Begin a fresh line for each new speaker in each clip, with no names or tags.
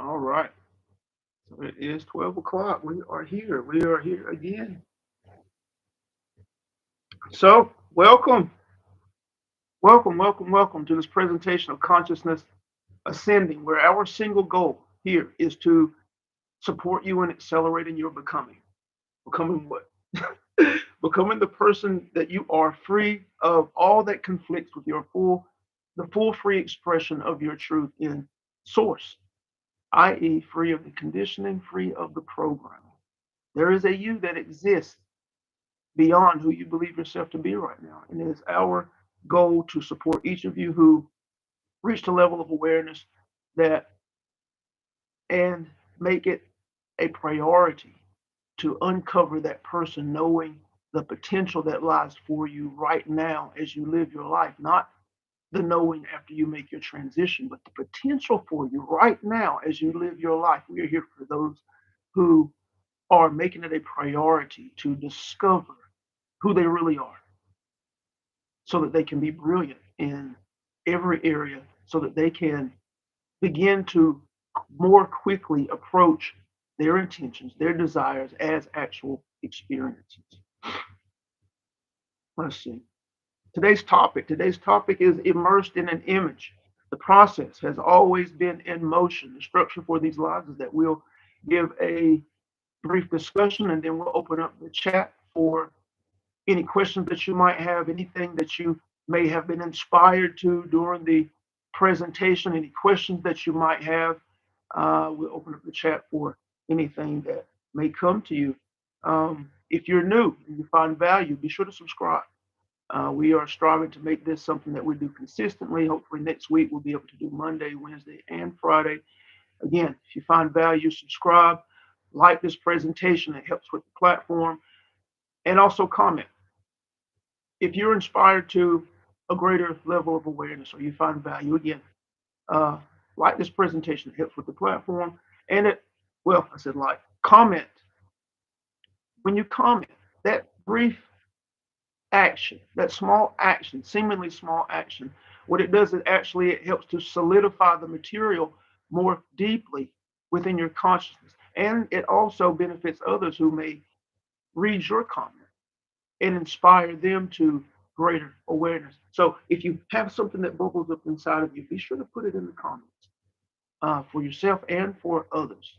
All right. So it is 12 o'clock. We are here. We are here again. So, welcome to this presentation of consciousness ascending, where our single goal here is to support you in accelerating your becoming. Becoming what? Becoming the person that you are, free of all that conflicts with the full free expression of your truth in source, i.e., free of the conditioning, free of the programming. There is a you that exists beyond who you believe yourself to be right now. And it is our goal to support each of you who reached a level of awareness that and make it a priority to uncover that person, knowing the potential that lies for you right now as you live your life, not the knowing after you make your transition, but the potential for you right now as you live your life. We are here for those who are making it a priority to discover who they really are so that they can be brilliant in every area, so that they can begin to more quickly approach their intentions, their desires as actual experiences. Let's see. Today's topic is immersed in an image. The process has always been in motion. The structure for these lives is that we'll give a brief discussion and then we'll open up the chat for any questions that you might have, anything that you may have been inspired to during the presentation, any questions that you might have. We'll open up the chat for anything that may come to you. If you're new and you find value, be sure to subscribe. We are striving to make this something that we do consistently. Hopefully, next week we'll be able to do Monday, Wednesday, and Friday. Again, if you find value, subscribe, like this presentation. It helps with the platform, and also comment. If you're inspired to a greater level of awareness or you find value, again, uh, like this presentation. It helps with the platform. And I said like, comment. When you comment, that brief action, that small action, seemingly small action, what it does is actually it helps to solidify the material more deeply within your consciousness. And it also benefits others who may read your comment and inspire them to greater awareness. So if you have something that bubbles up inside of you, be sure to put it in the comments for yourself and for others.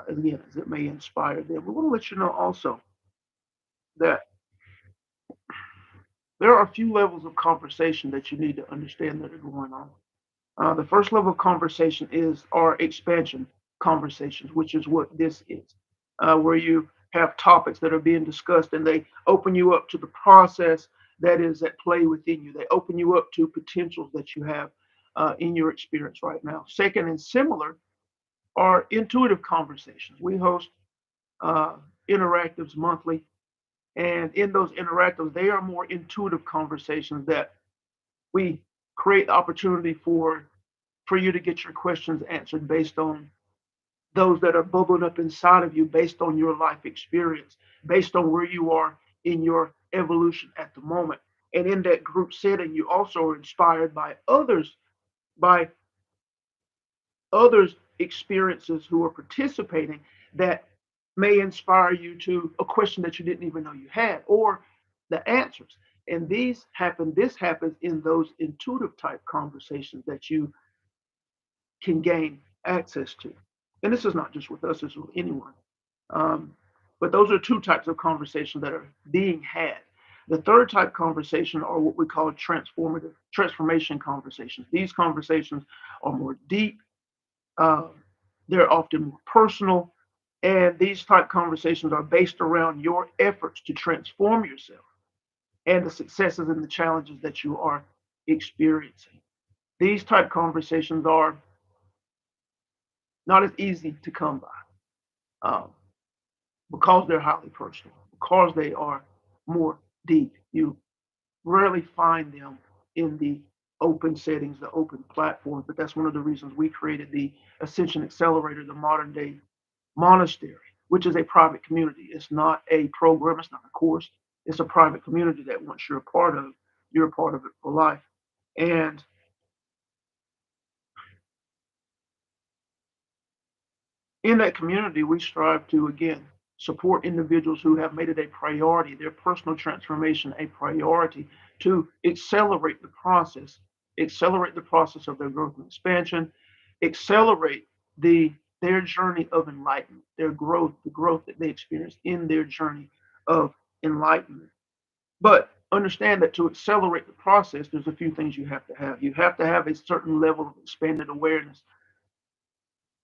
Again, as it may inspire them. We want to let you know also that there are a few levels of conversation that you need to understand that are going on. The first level of conversation is our expansion conversations, which is what this is, where you have topics that are being discussed and they open you up to the process that is at play within you. They open you up to potentials that you have in your experience right now. Second and similar are intuitive conversations. We host uh, interactives monthly, and in those interactives, they are more intuitive conversations that we create the opportunity for you to get your questions answered based on those that are bubbling up inside of you, based on your life experience, based on where you are in your evolution at the moment. And in that group setting, you also are inspired by others' experiences who are participating that may inspire you to a question that you didn't even know you had or the answers. And this happens in those intuitive type conversations that you can gain access to. And this is not just with us, this is with anyone. Um, but those are two types of conversations that are being had. The third type conversation are what we call transformation conversations. These conversations are more deep, uh, they're often more personal, and these type conversations are based around your efforts to transform yourself and the successes and the challenges that you are experiencing. These type conversations are not as easy to come by because they're highly personal, because they are more deep. You rarely find them in the open settings, the open platforms, but that's one of the reasons we created the Ascension Accelerator, the modern day monastery, which is a private community. It's not a program, it's not a course, it's a private community that once you're a part of it for life. And In that community, we strive to, again, support individuals who have made it a priority, their personal transformation a priority, to accelerate the process of their growth and expansion, accelerate their journey of enlightenment, their growth, the growth that they experience in their journey of enlightenment. But understand that to accelerate the process, there's a few things you have to have. You have to have a certain level of expanded awareness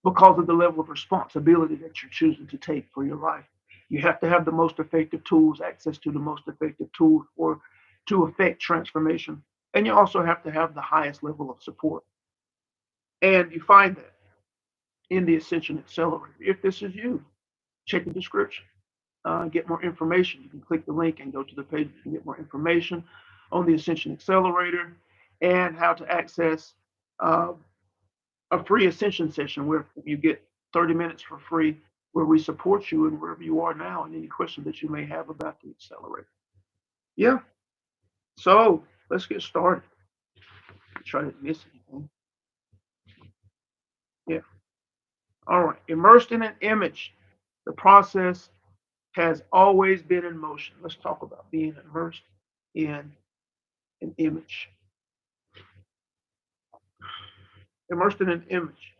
because of the level of responsibility that you're choosing to take for your life. You have to have the most effective tools, access to the most effective tools for to affect transformation. And you also have to have the highest level of support. And you find that in the Ascension Accelerator. If this is you, check the description. Get more information. You can click the link and go to the page and get more information on the Ascension Accelerator and how to access uh, a free Ascension session where you get 30 minutes for free, where we support you and wherever you are now and any questions that you may have about the Accelerator. Yeah. So let's get started. Try to miss anything. Yeah. All right. Immersed in an image. The process has always been in motion. Let's talk about being immersed in an image. Immersed in an image.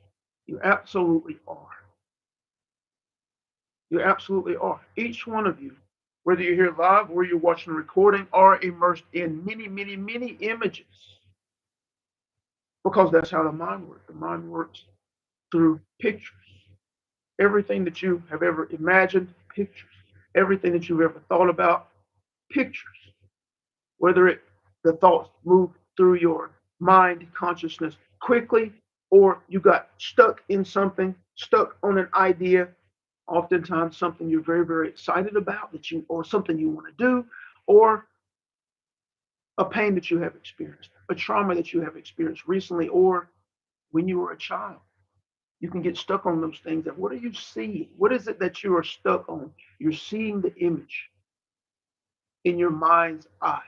You absolutely are. You absolutely are. Each one of you, whether you're here live or you're watching a recording, are immersed in many, many, many images because that's how the mind works. The mind works through pictures. Everything that you have ever imagined, pictures. Everything that you've ever thought about, pictures. Whether the thoughts move through your mind consciousness quickly or you got stuck in something, stuck on an idea, oftentimes something you're very, very excited about that you or something you want to do, or a pain that you have experienced, a trauma that you have experienced recently, or when you were a child. You can get stuck on those things. And what are you seeing? What is it that you are stuck on? You're seeing the image in your mind's eye.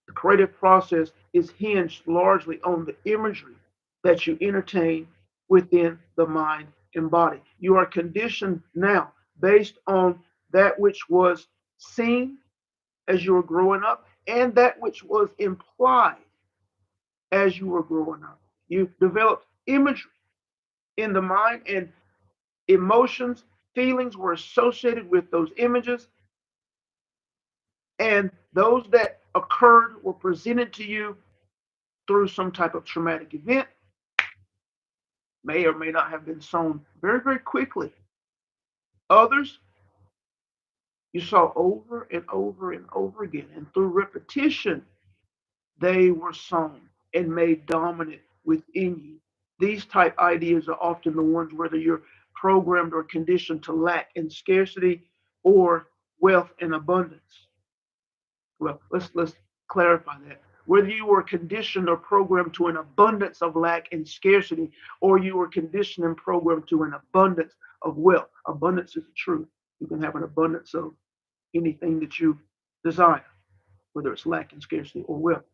The creative process is hinged largely on the imagery that you entertain within the mind and body. You are conditioned now based on that which was seen as you were growing up and that which was implied as you were growing up. You developed imagery in the mind, and emotions, feelings were associated with those images, and those that occurred were presented to you through some type of traumatic event, may or may not have been sown very, very quickly. Others you saw over and over and over again, and through repetition, they were sown and made dominant within you. These type ideas are often the ones whether you're programmed or conditioned to lack in scarcity or wealth and abundance. Well, let's clarify that. Whether you were conditioned or programmed to an abundance of lack and scarcity, or you were conditioned and programmed to an abundance of wealth. Abundance is the truth. You can have an abundance of anything that you desire, whether it's lack and scarcity or wealth.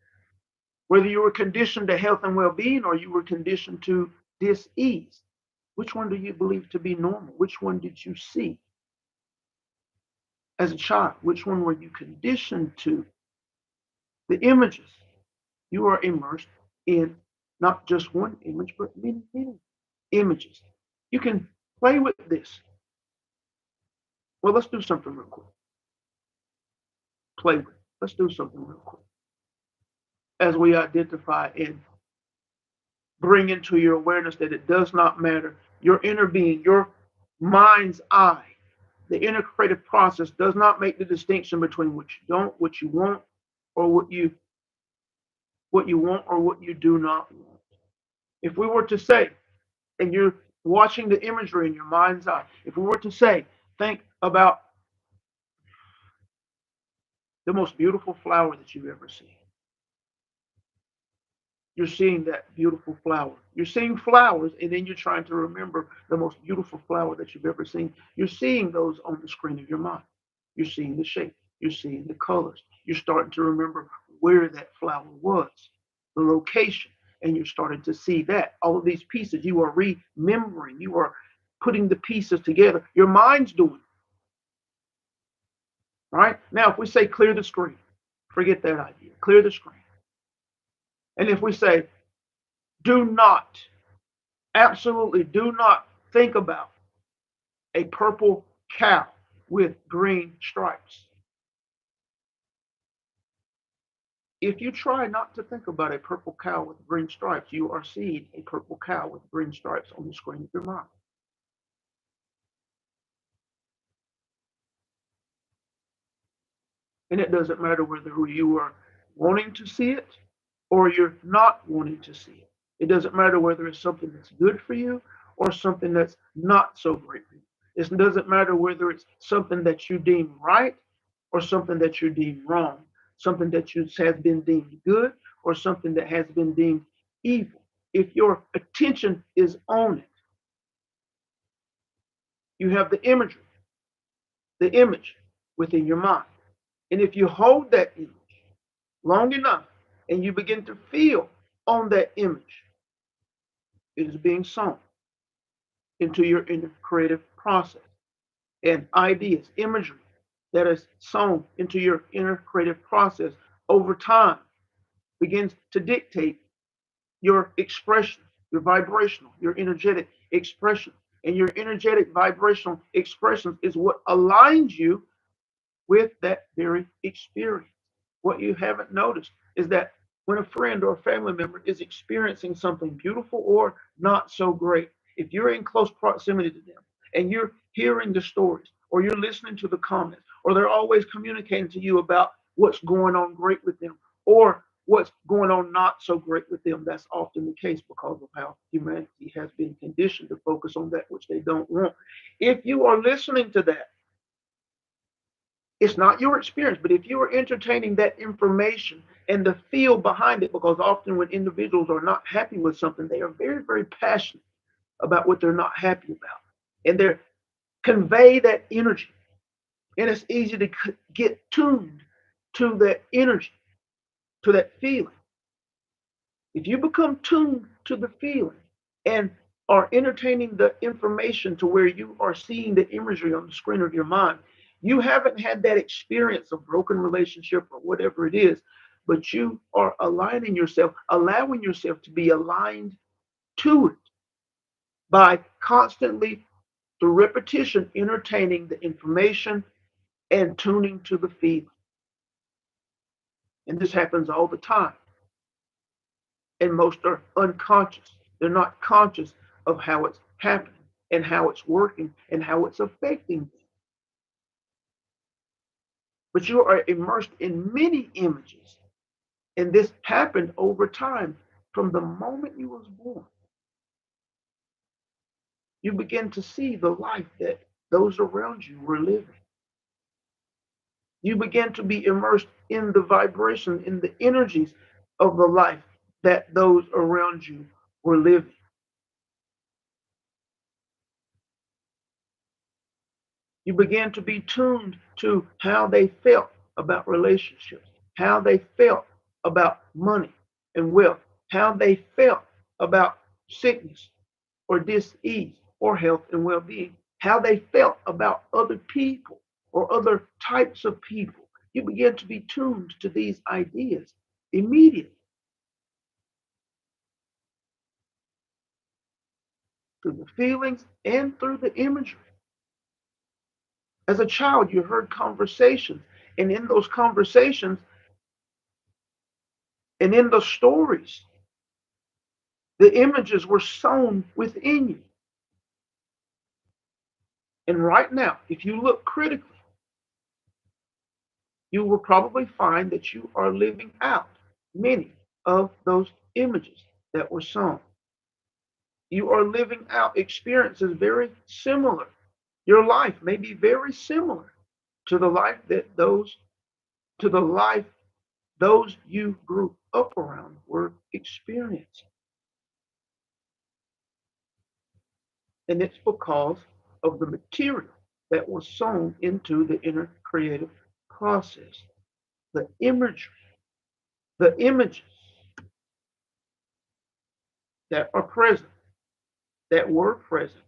Whether you were conditioned to health and well-being or you were conditioned to dis-ease, which one do you believe to be normal? Which one did you see as a child? Which one were you conditioned to? The images. You are immersed in not just one image, but many, many images. You can play with this. Well, let's do something real quick. Play with it. Let's do something real quick. As we identify and bring into your awareness that it does not matter. Your inner being, your mind's eye, the inner creative process does not make the distinction between what you don't, what you want, or what you want or what you do not want. If we were to say, and you're watching the imagery in your mind's eye, if we were to say, think about the most beautiful flower that you've ever seen. You're seeing that beautiful flower. You're seeing flowers, and then you're trying to remember the most beautiful flower that you've ever seen. You're seeing those on the screen of your mind. You're seeing the shape. You're seeing the colors. You're starting to remember where that flower was, the location. and you're starting to see that. All of these pieces, you are remembering, you are putting the pieces together. Your mind's doing it. Right? Now, if we say clear the screen, forget that idea. Clear the screen. And if we say, do not, absolutely do not think about a purple cow with green stripes. If you try not to think about a purple cow with green stripes, you are seeing a purple cow with green stripes on the screen of your mind. And it doesn't matter whether you are wanting to see it or you're not wanting to see it. It doesn't matter whether it's something that's good for you or something that's not so great for you. It doesn't matter whether it's something that you deem right or something that you deem wrong, something that has been deemed good or something that has been deemed evil. If your attention is on it, you have the imagery, the image within your mind. And if you hold that image long enough and you begin to feel on that image, it is being sown into your inner creative process. And ideas, imagery that is sown into your inner creative process over time begins to dictate your expression, your vibrational, your energetic expression. And your energetic vibrational expression is what aligns you with that very experience. What you haven't noticed is that when a friend or a family member is experiencing something beautiful or not so great, if you're in close proximity to them and you're hearing the stories or you're listening to the comments or they're always communicating to you about what's going on great with them or what's going on not so great with them, that's often the case because of how humanity has been conditioned to focus on that which they don't want. If you are listening to that, it's not your experience, but if you are entertaining that information and the feel behind it, because often when individuals are not happy with something, they are very, very passionate about what they're not happy about. And they convey that energy. And it's easy to get tuned to that energy, to that feeling. If you become tuned to the feeling and are entertaining the information to where you are seeing the imagery on the screen of your mind, you haven't had that experience of broken relationship or whatever it is, but you are aligning yourself, allowing yourself to be aligned to it by constantly, through repetition, entertaining the information and tuning to the feeling. And this happens all the time. And most are unconscious. They're not conscious of how it's happening and how it's working and how it's affecting them. But you are immersed in many images. And this happened over time. From the moment you was born, you begin to see the life that those around you were living. You begin to be immersed in the vibration, in the energies of the life that those around you were living. You began to be tuned to how they felt about relationships, how they felt about money and wealth, how they felt about sickness or dis-ease or health and well-being, how they felt about other people or other types of people. You begin to be tuned to these ideas immediately through the feelings and through the imagery. As a child, you heard conversations, and in those conversations and in the stories, the images were sown within you. And right now, if you look critically, you will probably find that you are living out many of those images that were sown. You are living out experiences very similar. Your life may be very similar to the life that those you grew up around were experiencing. And it's because of the material that was sown into the inner creative process. The imagery, the images that are present, that were present,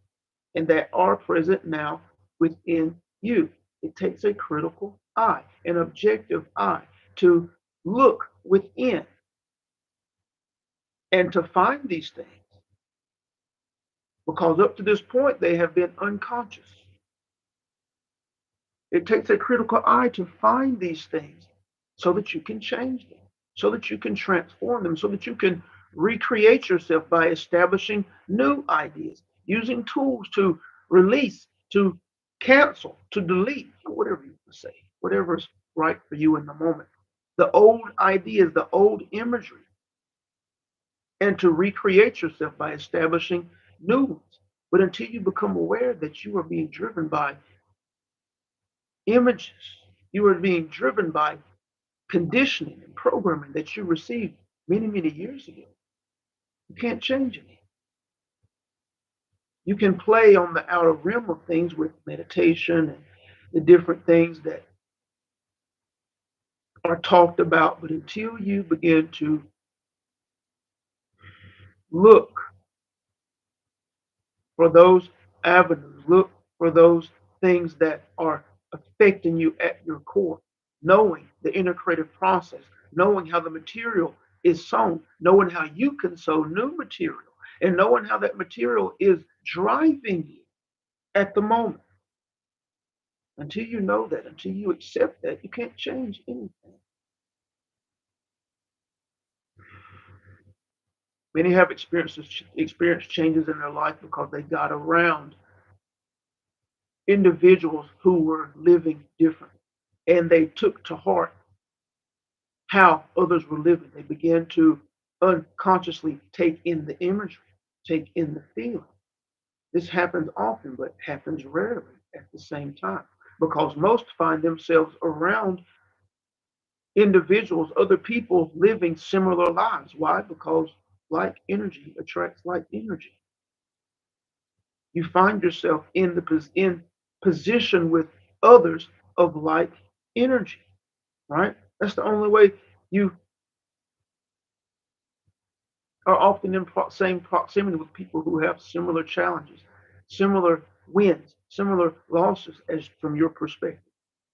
and that are present now within you. It takes a critical eye, an objective eye, to look within and to find these things. Because up to this point, they have been unconscious. It takes a critical eye to find these things so that you can change them, so that you can transform them, so that you can recreate yourself by establishing new ideas, using tools to release, to cancel, to delete, or whatever you want to say, whatever's right for you in the moment. The old ideas, the old imagery, and to recreate yourself by establishing new ones. But until you become aware that you are being driven by images, you are being driven by conditioning and programming that you received many, many years ago. You can't change it. You can play on the outer rim of things with meditation and the different things that are talked about, but until you begin to look for those avenues, look for those things that are affecting you at your core, knowing the integrative process, knowing how the material is sewn, knowing how you can sew new material, and knowing how that material is driving you at the moment. Until you know that, until you accept that, you can't change anything. Many have experienced changes in their life because they got around individuals who were living differently, and they took to heart how others were living. They began to unconsciously take in the imagery, take in the feeling. This happens often, but happens rarely at the same time because most find themselves around individuals, other people living similar lives. Why? Because like energy attracts like energy. You find yourself in position with others of like energy, right? That's the only way. You are often in same proximity with people who have similar challenges, similar wins, similar losses as from your perspective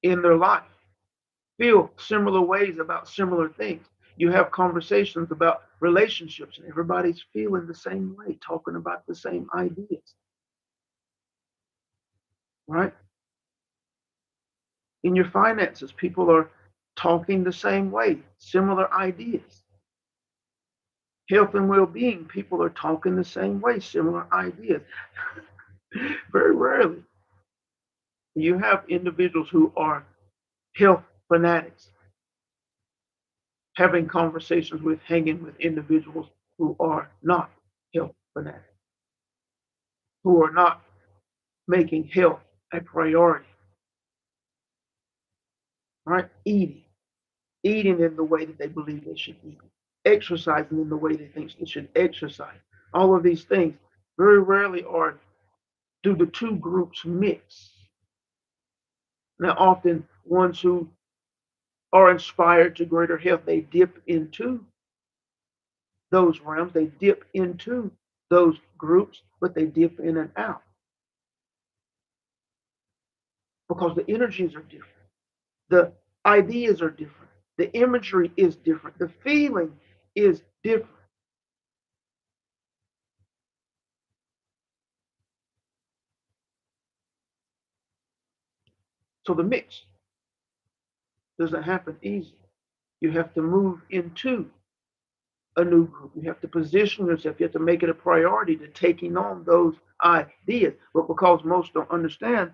in their life. Feel similar ways about similar things. You have conversations about relationships, and everybody's feeling the same way, talking about the same ideas, right? In your finances, people are talking the same way, similar ideas. Health and well being, people are talking the same way, similar ideas. Very rarely you have individuals who are health fanatics having conversations with, hanging with individuals who are not health fanatics, who are not making health a priority, right? Eating in the way that they believe they should eat, exercising in the way they think they should exercise. All of these things very rarely are do the two groups mix. Now, often ones who are inspired to greater health, they dip into those realms, they dip into those groups, but they dip in and out because the energies are different, the ideas are different, the imagery is different, the feeling is different. So the mix doesn't happen easy. You have to move into a new group. You have to position yourself. You have to make it a priority to taking on those ideas. But because most don't understand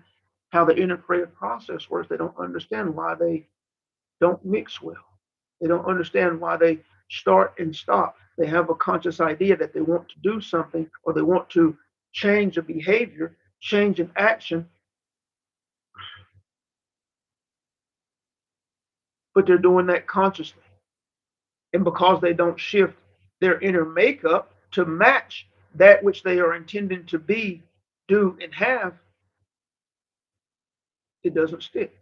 how the integrative process works, they don't understand why they don't mix well. They don't understand why they start and stop. They have a conscious idea that they want to do something or they want to change a behavior, change an action, but they're doing that consciously. And because they don't shift their inner makeup to match that which they are intending to be, do, and have, it doesn't stick.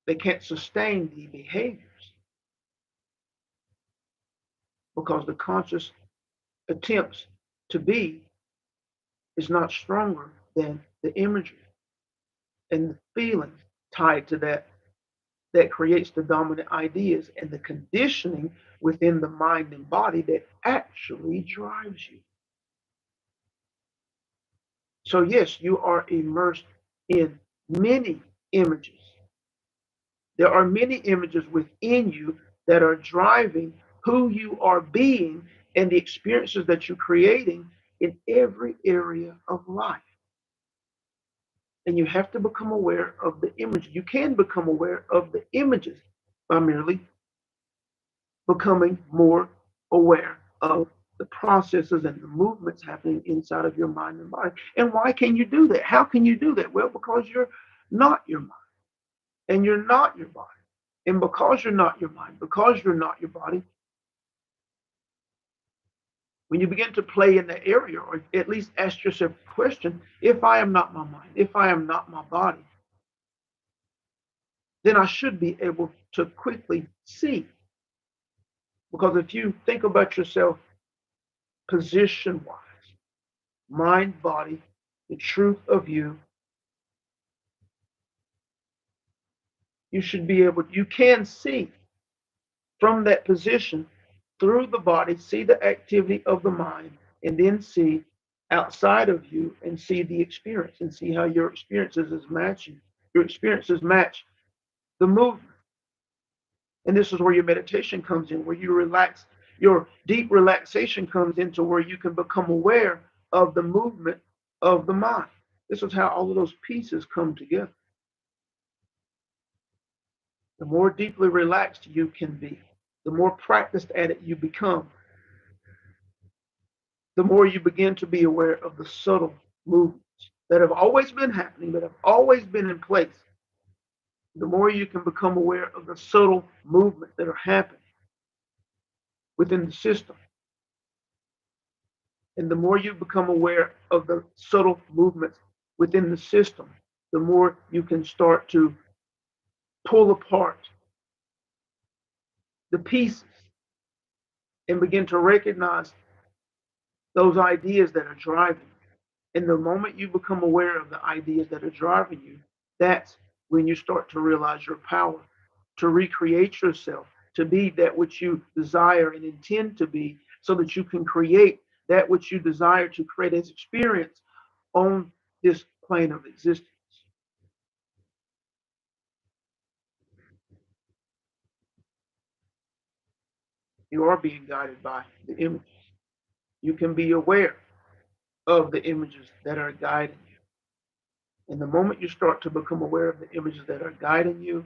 They can't sustain the behaviors. because the conscious attempts to be is not stronger than the imagery and the feelings tied to that that creates the dominant ideas and the conditioning within the mind and body that actually drives you. So, yes, you are immersed in many images. There are many images within you that are driving who you are being and the experiences that you're creating in every area of life. And you have to become aware of the image. You can become aware of the images by merely becoming more aware of the processes and the movements happening inside of your mind and body. And why can you do that? How can you do that? Well, because you're not your mind and you're not your body. And because you're not your mind, because you're not your body, when you begin to play in that area, or at least ask yourself the question, if I am not my mind, if I am not my body, then I should be able to quickly see. Because if you think about yourself position wise, mind, body, the truth of you, you should be able, you can see from that position through the body, see the activity of the mind, and then see outside of you and see the experience and see how your experiences is matching. Your experiences match the movement. And this is where your meditation comes in, where you relax, your deep relaxation comes into where you can become aware of the movement of the mind. This is how all of those pieces come together. The more deeply relaxed you can be, the more practiced at it you become, the more you begin to be aware of the subtle movements that have always been happening, that have always been in place. The more you can become aware of the subtle movements that are happening within the system. And the more you become aware of the subtle movements within the system, the more you can start to pull apart the pieces and begin to recognize those ideas that are driving. And the moment you become aware of the ideas that are driving you, that's when you start to realize your power to recreate yourself, to be that which you desire and intend to be, so that you can create that which you desire to create as experience on this plane of existence. You are being guided by the images. You can be aware of the images that are guiding you. And the moment you start to become aware of the images that are guiding you,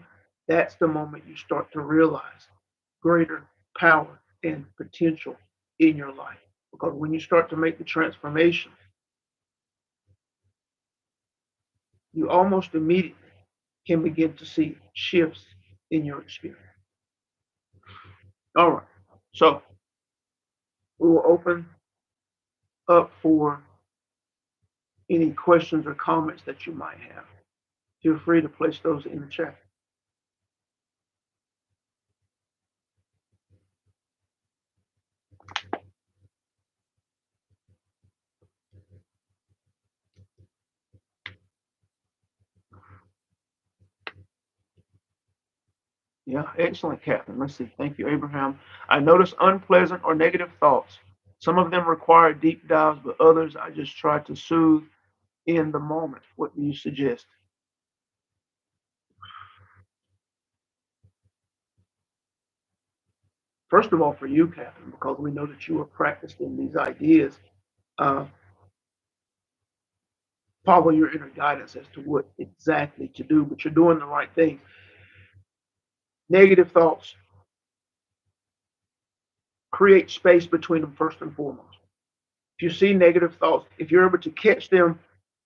that's the moment you start to realize greater power and potential in your life. Because when you start to make the transformation, you almost immediately can begin to see shifts in your experience. All right. So we will open up for any questions or comments that you might have. Feel free to place those in the chat. Yeah, excellent, Catherine. Let's see. Thank you, Abraham. I notice unpleasant or negative thoughts. Some of them require deep dives, but others I just try to soothe in the moment. What do you suggest? First of all, for you, Catherine, because we know that you are practiced in these ideas, uh, follow your inner guidance as to what exactly to do, but you're doing the right thing. Negative thoughts, create space between them first and foremost. If you see negative thoughts, if you're able to catch them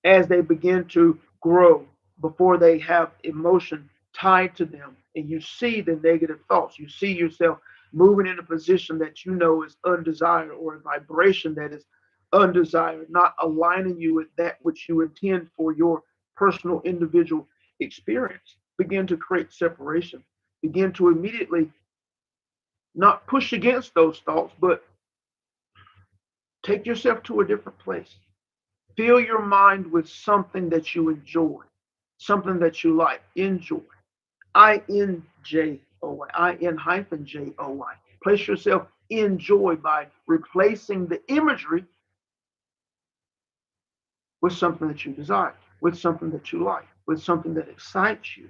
as they begin to grow before they have emotion tied to them, and you see the negative thoughts, you see yourself moving in a position that you know is undesired or a vibration that is undesired, not aligning you with that which you intend for your personal individual experience, begin to create separation. Begin to immediately Not push against those thoughts, but take yourself to a different place. Fill your mind with something that you enjoy, something that you like. Enjoy. INJOY, IN hyphen JOY. Place yourself in joy by replacing the imagery with something that you desire, with something that you like, with something that excites you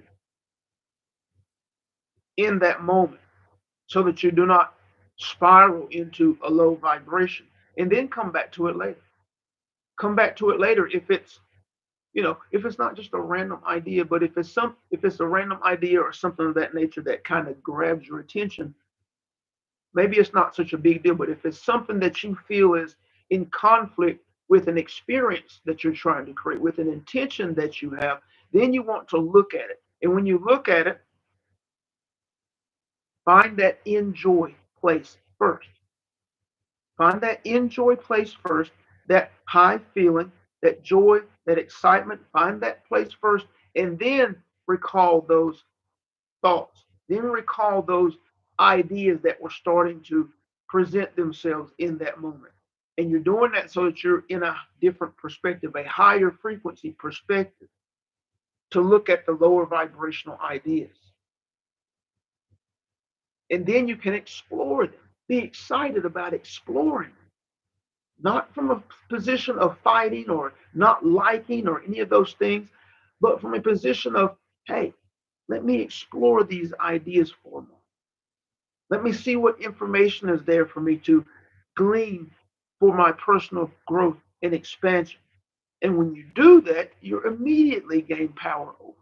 in that moment so that you do not spiral into a low vibration and then come back to it later. Come back to it later if it's if it's not just a random idea, but if it's a random idea or something of that nature that kind of grabs your attention, maybe it's not such a big deal. But if it's something that you feel is in conflict with an experience that you're trying to create, with an intention that you have, then you want to look at it. And when you look at it, find that enjoy place first. Find that enjoy place first, that high feeling, that joy, that excitement. Find that place first, and then recall those thoughts. Then recall those ideas that were starting to present themselves in that moment. And you're doing that so that you're in a different perspective, a higher frequency perspective, to look at the lower vibrational ideas. And then you can explore them. Be excited about exploring, not from a position of fighting or not liking or any of those things, but from a position of, hey, let me explore these ideas for a moment. Let me see what information is there for me to glean for my personal growth and expansion. And when you do that, you immediately gain power over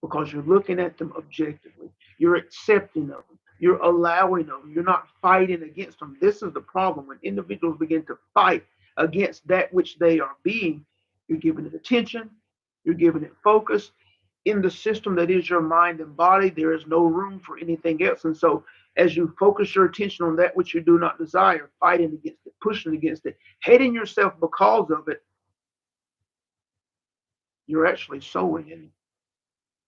because you're looking at them objectively. You're accepting of them. You're allowing them. You're not fighting against them. This is the problem. When individuals begin to fight against that which they are being, you're giving it attention, you're giving it focus. In the system that is your mind and body, there is no room for anything else. And so, as you focus your attention on that which you do not desire, fighting against it, pushing against it, hating yourself because of it, you're actually sowing and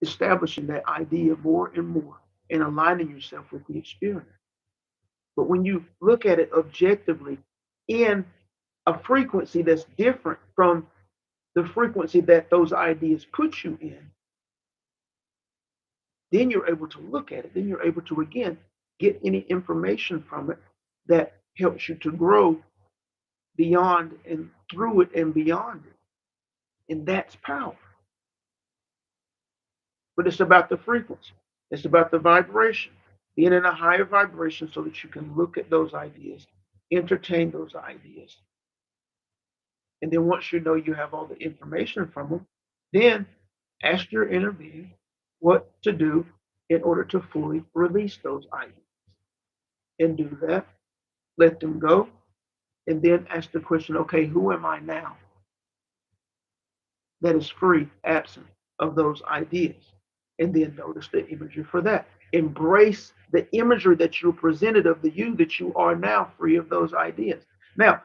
establishing that idea more and more and aligning yourself with the experience. But when you look at it objectively in a frequency that's different from the frequency that those ideas put you in, then you're able to look at it. Then you're able to, again, get any information from it that helps you to grow beyond and through it and beyond it. And that's power. But it's about the frequency, it's about the vibration, being in a higher vibration so that you can look at those ideas, entertain those ideas. And then once you know you have all the information from them, then ask your inner being what to do in order to fully release those ideas. And do that, let them go, and then ask the question, okay, who am I now that is free, absent of those ideas? And then notice the imagery for that. Embrace the imagery that you presented of the you that you are now free of those ideas. Now,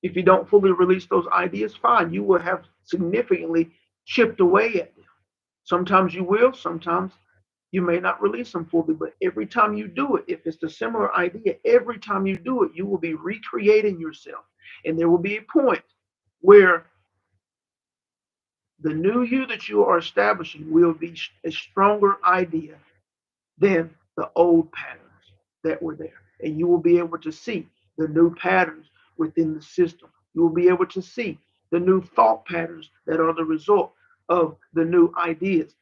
if you don't fully release those ideas, fine, you will have significantly chipped away at them. Sometimes you will, sometimes you may not release them fully, but every time you do it, if it's a similar idea, every time you do it, you will be recreating yourself. And there will be a point where the new you that you are establishing will be a stronger idea than the old patterns that were there. And you will be able to see the new patterns within the system. You will be able to see the new thought patterns that are the result of the new ideas,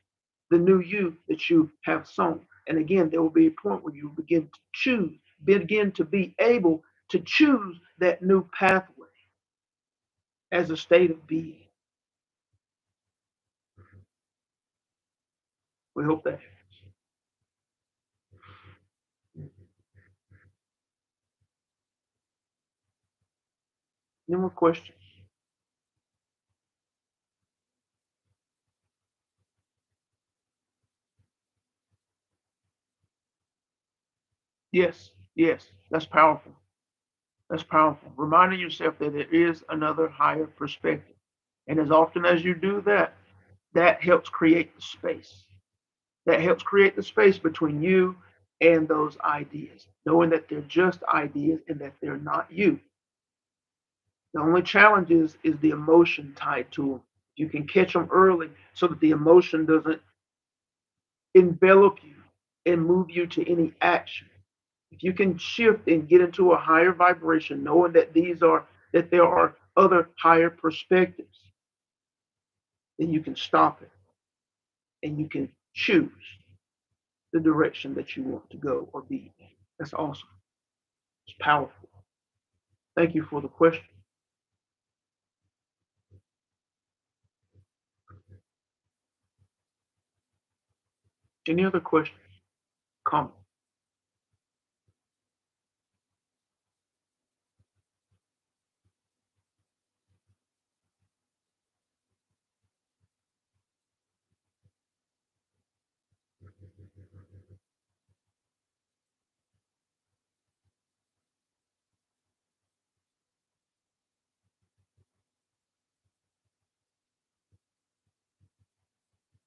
the new you that you have sown. And again, there will be a point where you begin to choose, begin to be able to choose that new pathway as a state of being. We hope that. Any more questions? Yes, yes, that's powerful. That's powerful. Reminding yourself that there is another higher perspective. And as often as you do that, that helps create the space. That helps create the space between you and those ideas, knowing that they're just ideas and that they're not you. The only challenge is the emotion tied to them. You can catch them early so that the emotion doesn't envelop you and move you to any action. If you can shift and get into a higher vibration, knowing that there are other higher perspectives, then you can stop it and you can choose the direction that you want to go or be in. That's awesome. It's powerful. Thank you for the question. Any other questions? Comments?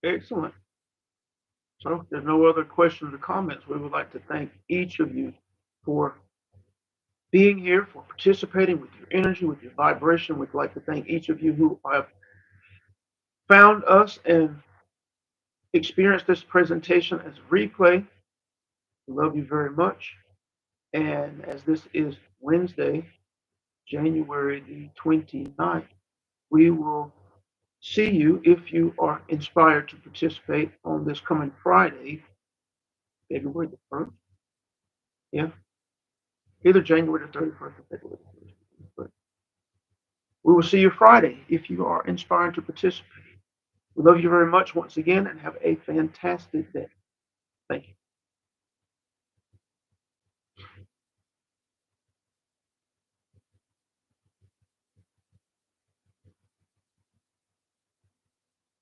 Excellent. So if there's no other questions or comments, we would like to thank each of you for being here, for participating with your energy, with your vibration. We'd like to thank each of you who have found us and experienced this presentation as a replay. We love you very much. And as this is Wednesday, January the 29th, we will see you if you are inspired to participate on this coming Friday, February the 1st. Yeah, either January the 31st or February the 1st. But we will see you Friday if you are inspired to participate. We love you very much once again and have a fantastic day.